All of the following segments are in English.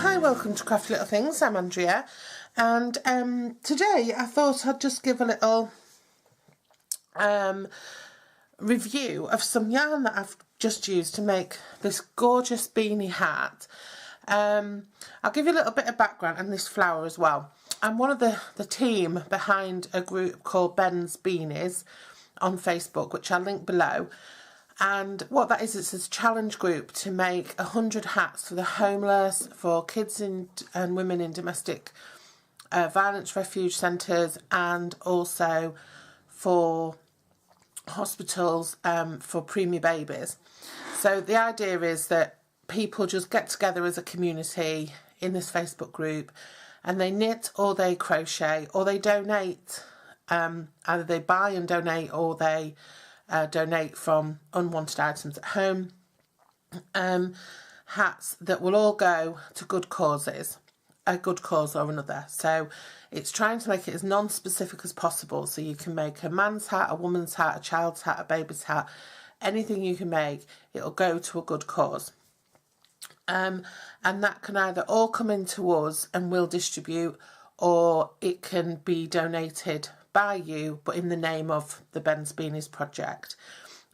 Hi, welcome to Crafty Little Things. I'm Andrea, and today I thought I'd just give a little review of some yarn that I've just used to make this gorgeous beanie hat. I'll give you a little bit of background and this flower as well. I'm one of the team behind a group called Beanies on Facebook, which I'll link below. And what that is, it's a challenge group to make 100 hats for the homeless, for kids and women in domestic violence refuge centres, and also for hospitals for preemie babies. So the idea is that people just get together as a community in this Facebook group, and they knit or they crochet or they donate. Either they buy and donate, or they donate from unwanted items at home, hats that will all go to good causes, a good cause or another. So it's trying to make it as non-specific as possible, so you can make a man's hat, a woman's hat, a child's hat, a baby's hat, anything you can make, it'll go to a good cause. And that can either all come into us and we'll distribute, or it can be donated by you, but in the name of the Beanies project.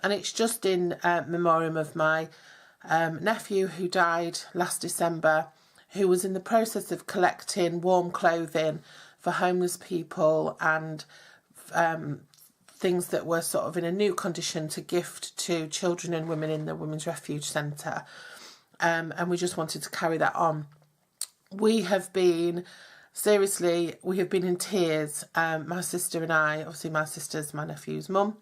And it's just in memoriam of my nephew who died last December, who was in the process of collecting warm clothing for homeless people and things that were sort of in a new condition to gift to children and women in the Women's Refuge Centre. And we just wanted to carry that on. We have been in tears, my sister and I, obviously my sister's my nephew's mum,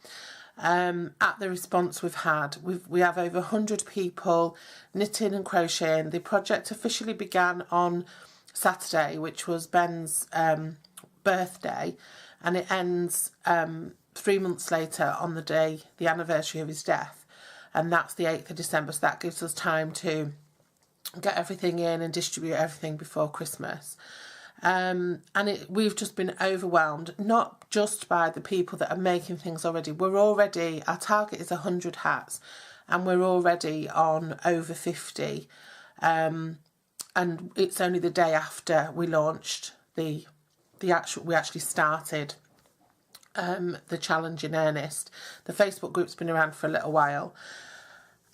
at the response we've had. We have over 100 people knitting and crocheting. The project officially began on Saturday, which was Ben's birthday, and it ends 3 months later on the anniversary of his death, and that's the 8th of December, so that gives us time to get everything in and distribute everything before Christmas. We've just been overwhelmed, not just by the people that are making things already. Our target is 100 hats, and we're already on over 50. And it's only the day after we launched we actually started the challenge in earnest. The Facebook group's been around for a little while.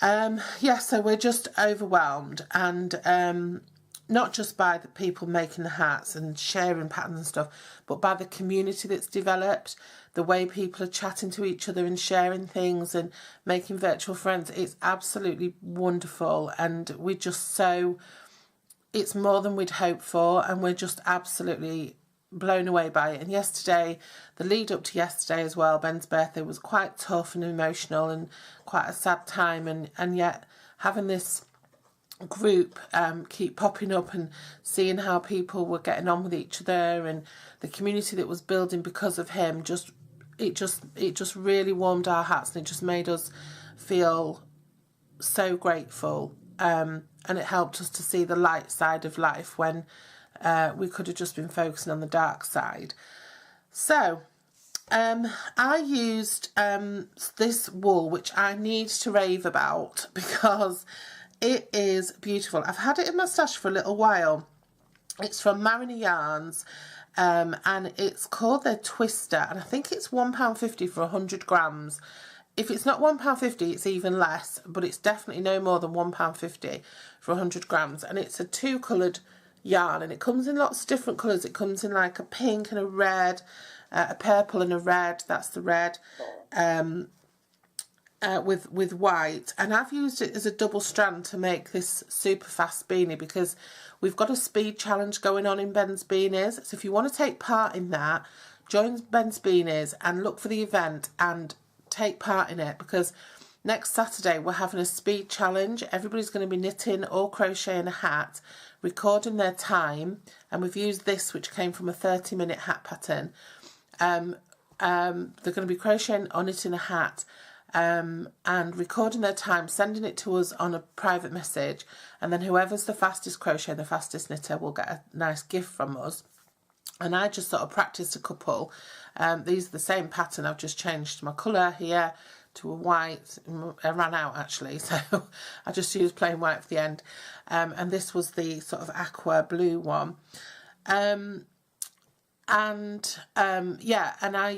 So we're just overwhelmed, and not just by the people making the hats and sharing patterns and stuff, but by the community that's developed, the way people are chatting to each other and sharing things and making virtual friends. It's absolutely wonderful, and it's more than we'd hoped for, and we're just absolutely blown away by it. And yesterday, the lead up to yesterday as well, Ben's birthday, was quite tough and emotional and quite a sad time, and yet having this group keep popping up and seeing how people were getting on with each other and the community that was building because of him, it just really warmed our hearts, and it just made us feel so grateful, and it helped us to see the light side of life when we could have just been focusing on the dark side. So I used this wool, which I need to rave about because it is beautiful. I've had it in my stash for a little while. It's from Marriner Yarns, and it's called their Twister, and I think it's £1.50 for 100 grams. If it's not £1.50, it's even less, but it's definitely no more than £1.50 for 100 grams. And it's a 2-coloured yarn, and it comes in lots of different colours. It comes in like a pink and a red, a purple and a red. That's the red. With white, and I've used it as a double strand to make this super fast beanie because we've got a speed challenge going on in Ben's Beanies. So if you want to take part in that, join Ben's Beanies and look for the event and take part in it, because next Saturday we're having a speed challenge. Everybody's going to be knitting or crocheting a hat, recording their time, and we've used this, which came from a 30-minute hat pattern. They're going to be crocheting or knitting a hat, and recording their time, sending it to us on a private message, and then whoever's the fastest crochet and the fastest knitter will get a nice gift from us. And I just sort of practiced a couple. These are the same pattern, I've just changed my colour here to a white. I ran out actually, so I just used plain white for the end. And this was the sort of aqua blue one. Yeah, and I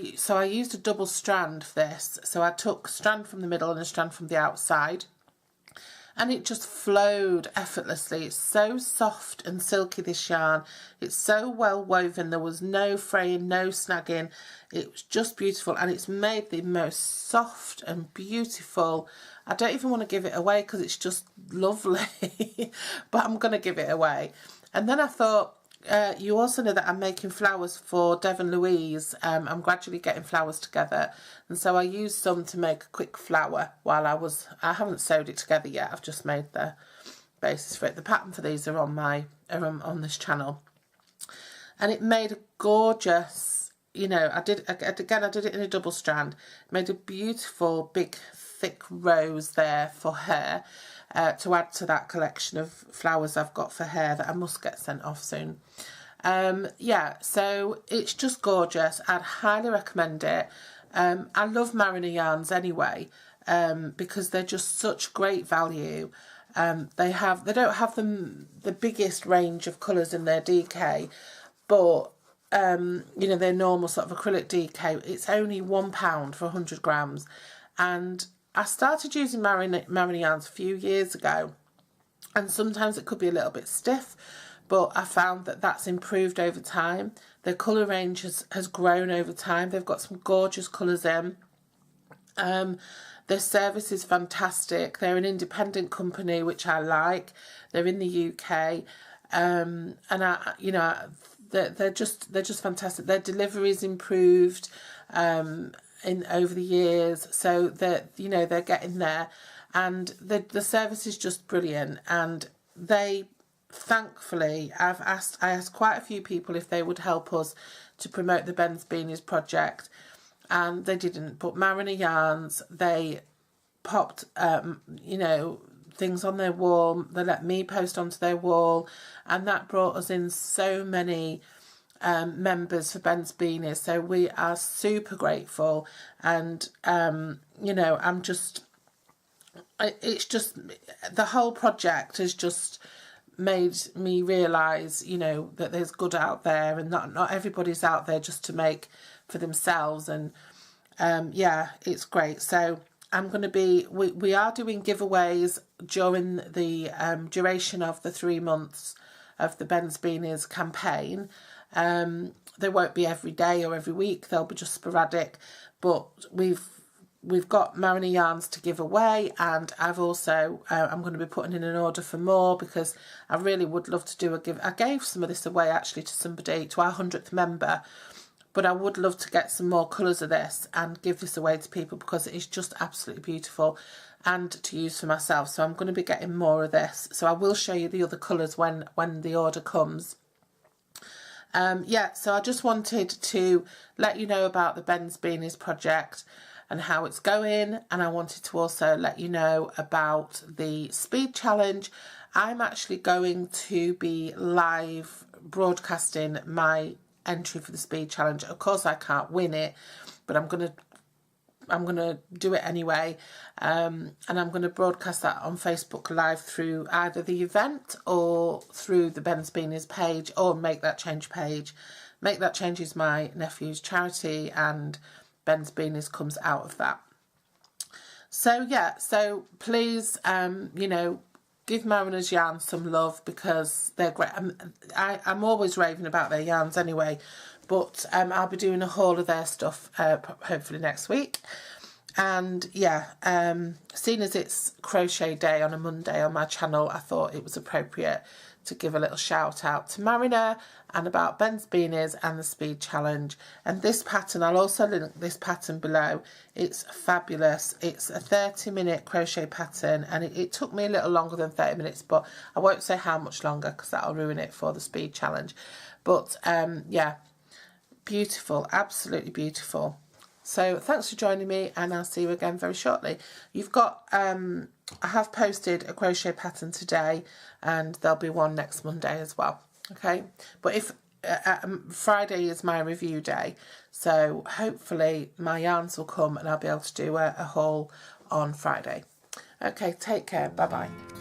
used a double strand for this. So I took a strand from the middle and a strand from the outside. And it just flowed effortlessly. It's so soft and silky, this yarn. It's so well woven. There was no fraying, no snagging. It was just beautiful. And it's made the most soft and beautiful. I don't even want to give it away because it's just lovely. But I'm going to give it away. And then I thought, you also know that I'm making flowers for Dev and Louise. I'm gradually getting flowers together, and so I used some to make a quick flower while I haven't sewed it together yet. I've just made the basis for it. The pattern for these are on this channel, and it made a gorgeous, you know, I did it in a double strand. Made a beautiful big thick rose there for her. To add to that collection of flowers I've got for her that I must get sent off soon. Yeah, so it's just gorgeous. I'd highly recommend it. I love Marriner Yarns anyway, because they're just such great value. They don't have the biggest range of colours in their DK, but you know, their normal sort of acrylic DK, it's only £1 for 100 grams. And I started using Marriner Yarns a few years ago, and sometimes it could be a little bit stiff, but I found that that's improved over time. Their colour range has grown over time. They've got some gorgeous colours in. Their service is fantastic. They're an independent company, which I like. They're in the UK, and they're just fantastic. Their delivery's improved over the years, so they're getting there, and the service is just brilliant. And they, thankfully, I asked quite a few people if they would help us to promote the Ben's Beanies project, and they didn't. But Marriner Yarns, they popped things on their wall. They let me post onto their wall, and that brought us in so many members for Ben's Beanies, so we are super grateful. And it's just, the whole project has just made me realise, that there's good out there, and not everybody's out there just to make for themselves. And yeah, it's great. So I'm going to be, we are doing giveaways during the duration of the 3 months of the Ben's Beanies campaign. They won't be every day or every week, they'll be just sporadic, but we've got Marriner Yarns to give away, and I've also I'm going to be putting in an order for more, because I really would love to do a give. I gave some of this away actually to somebody, to our 100th member, but I would love to get some more colours of this and give this away to people, because it is just absolutely beautiful, and to use for myself. So I'm going to be getting more of this, so I will show you the other colours when the order comes. Yeah, so I just wanted to let you know about the Ben's Beanies project and how it's going, and I wanted to also let you know about the speed challenge. I'm actually going to be live broadcasting my entry for the speed challenge. Of course I can't win it, but I'm gonna do it anyway, and I'm going to broadcast that on Facebook Live through either the event or through the Ben's Beanies page, or Make That Change page. Make That Change is my nephew's charity, and Ben's Beanies comes out of that. So yeah, so please give Marriner Yarns some love, because they're great. I'm always raving about their yarns anyway, but I'll be doing a haul of their stuff hopefully next week. And yeah, seeing as it's crochet day on a Monday on my channel, I thought it was appropriate to give a little shout out to Marriner and about Ben's Beanies and the speed challenge. And this pattern, I'll also link this pattern below. It's fabulous. It's a 30-minute crochet pattern, and it took me a little longer than 30 minutes, but I won't say how much longer because that'll ruin it for the speed challenge. But yeah, beautiful, absolutely beautiful. So thanks for joining me, and I'll see you again very shortly. You've got, I have posted a crochet pattern today, and there'll be one next Monday as well. Okay, but Friday is my review day, so hopefully my yarns will come and I'll be able to do a haul on Friday. Okay, take care. Bye bye.